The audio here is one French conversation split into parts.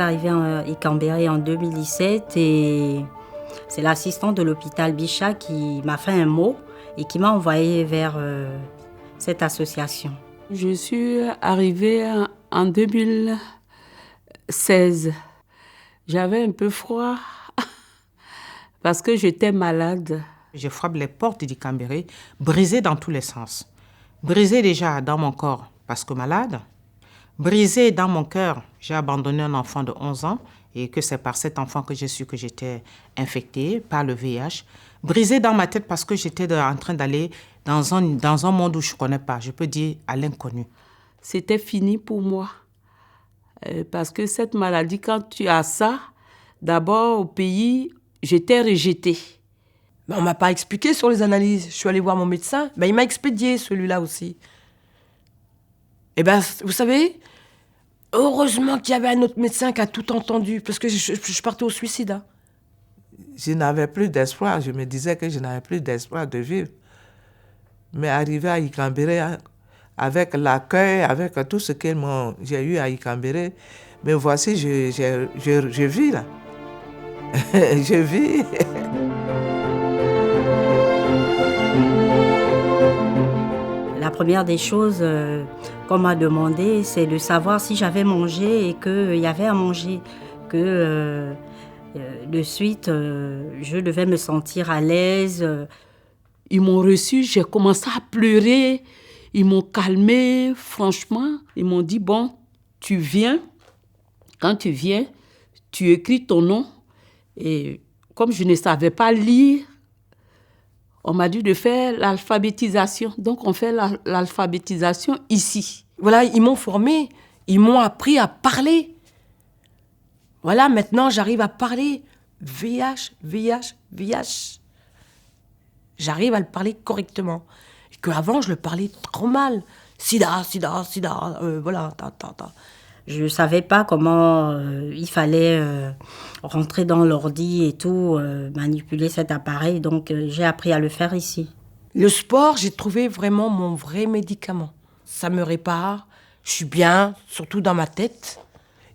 arrivée à Ikambéré en 2017 et c'est l'assistante de l'hôpital Bichat qui m'a fait un mot et qui m'a envoyée vers cette association. Je suis arrivée en 2016. J'avais un peu froid parce que j'étais malade. Je frappe les portes d'Ikambéré, brisées dans tous les sens. Brisée déjà dans mon corps parce que malade. Brisée dans mon cœur, j'ai abandonné un enfant de 11 ans et que c'est par cet enfant que j'ai su que j'étais infectée par le VIH. Brisée dans ma tête parce que j'étais en train d'aller dans un monde où je ne connais pas, je peux dire à l'inconnu. C'était fini pour moi. Parce que cette maladie, quand tu as ça, d'abord au pays, j'étais rejetée. On ne m'a pas expliqué sur les analyses. Je suis allée voir mon médecin. Il m'a expédié celui-là aussi. Et vous savez, heureusement qu'il y avait un autre médecin qui a tout entendu, parce que je partais au suicide. Hein. Je n'avais plus d'espoir. Je me disais que je n'avais plus d'espoir de vivre. Mais arrivé à Ikambéré, avec l'accueil, avec tout ce que j'ai eu à Ikambéré, mais voici, je vis là. Je vis. La première des choses qu'on m'a demandé, c'est de savoir si j'avais mangé et qu'il y avait à manger. Que de suite, je devais me sentir à l'aise. Ils m'ont reçu, j'ai commencé à pleurer. Ils m'ont calmée, franchement. Ils m'ont dit, bon, tu viens. Quand tu viens, tu écris ton nom. Et comme je ne savais pas lire, on m'a dit de faire l'alphabétisation. Donc, on fait l'alphabétisation ici. Voilà, ils m'ont formée. Ils m'ont appris à parler. Voilà, maintenant, j'arrive à parler. VIH, VIH, VIH. J'arrive à le parler correctement. Et qu'avant, je le parlais trop mal. Sida, sida, sida, voilà, Je ne savais pas comment il fallait rentrer dans l'ordi et tout, manipuler cet appareil. Donc, j'ai appris à le faire ici. Le sport, j'ai trouvé vraiment mon vrai médicament. Ça me répare. Je suis bien, surtout dans ma tête.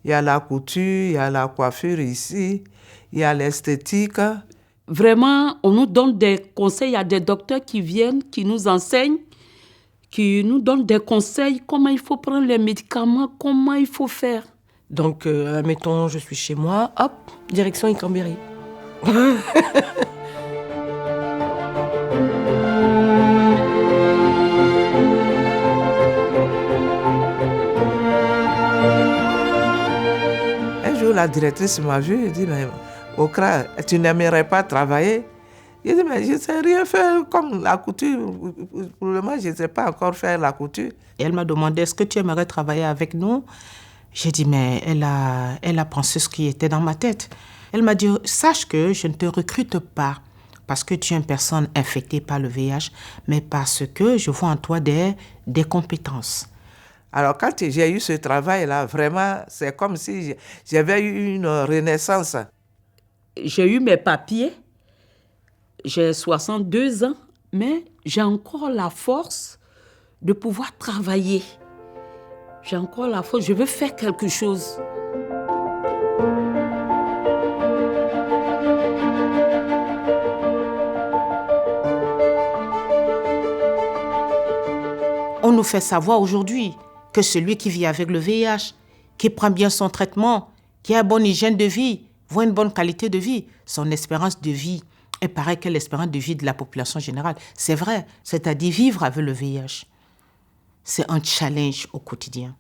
Il y a la couture, il y a la coiffure ici, il y a l'esthétique. Vraiment, on nous donne des conseils. Il y a des docteurs qui viennent, qui nous enseignent, qui nous donnent des conseils, comment il faut prendre les médicaments, comment il faut faire. Donc, admettons, je suis chez moi, hop, direction Ikambéré. Un jour, la directrice m'a vu et dit, mais Okra, tu n'aimerais pas travailler? J'ai dit, mais je ne sais rien faire comme la couture. Pour le moment, je ne sais pas encore faire la couture. Et elle m'a demandé, est-ce que tu aimerais travailler avec nous? J'ai dit, mais elle a pensé ce qui était dans ma tête. Elle m'a dit, sache que je ne te recrute pas parce que tu es une personne infectée par le VIH, mais parce que je vois en toi des compétences. Alors, quand j'ai eu ce travail-là, vraiment, c'est comme si j'avais eu une renaissance. J'ai eu mes papiers. J'ai 62 ans, mais j'ai encore la force de pouvoir travailler. J'ai encore la force, je veux faire quelque chose. On nous fait savoir aujourd'hui que celui qui vit avec le VIH, qui prend bien son traitement, qui a une bonne hygiène de vie, voit une bonne qualité de vie, son espérance de vie est pareille que l'espérance de vie de la population générale. C'est vrai, c'est-à-dire vivre avec le VIH. C'est un challenge au quotidien.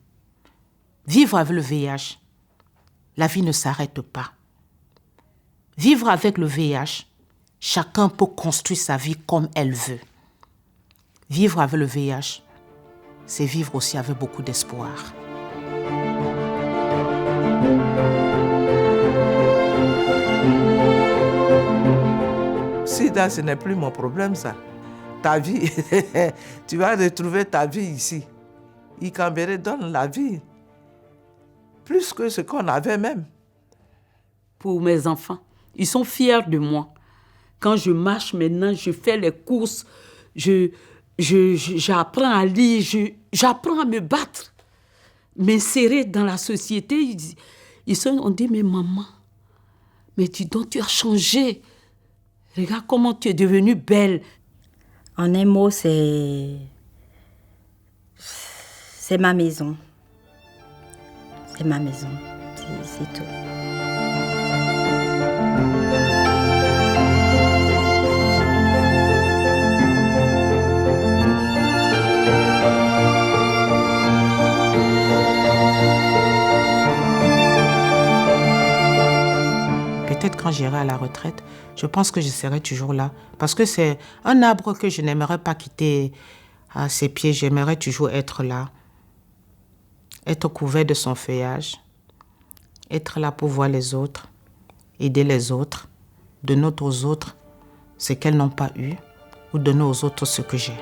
Vivre avec le VIH, la vie ne s'arrête pas. Vivre avec le VIH, chacun peut construire sa vie comme elle veut. Vivre avec le VIH, c'est vivre aussi avec beaucoup d'espoir. Sida, ce n'est plus mon problème, ça. Ta vie, tu vas retrouver ta vie ici. Ikambéré donne la vie. Plus que ce qu'on avait même. Pour mes enfants, ils sont fiers de moi. Quand je marche maintenant, je fais les courses, j'apprends à lire, j'apprends à me battre, m'insérer dans la société. Ils ont dit, mais maman, mais dis donc, tu as changé. Regarde comment tu es devenue belle. En un mot, c'est ma maison. C'est ma maison. C'est tout. Peut-être quand j'irai à la retraite, je pense que je serai toujours là. Parce que c'est un arbre que je n'aimerais pas quitter à ses pieds. J'aimerais toujours être là. Être couvert de son feuillage. Être là pour voir les autres. Aider les autres. Donner aux autres ce qu'elles n'ont pas eu. Ou donner aux autres ce que j'ai.